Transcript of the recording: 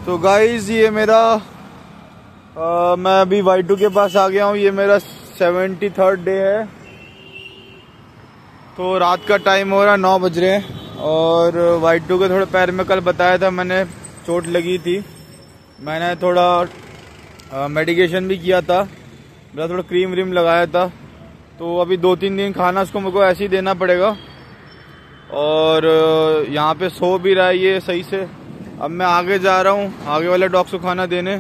तो गाइज ये मेरा मैं अभी Y2 के पास आ गया हूँ। ये मेरा 73rd डे है। तो रात का टाइम हो रहा 9 बज रहे हैं और Y2 के थोड़े पैर में कल बताया था मैंने चोट लगी थी। मैंने थोड़ा मेडिकेशन भी किया था, मेरा थोड़ा क्रीम व्रीम लगाया था। तो अभी 2-3 दिन खाना उसको मेरे को ऐसे ही देना पड़ेगा। और यहाँ पे सो भी रहा है ये सही से। अब मैं आगे जा रहा हूँ आगे वाले डॉग को खाना देने।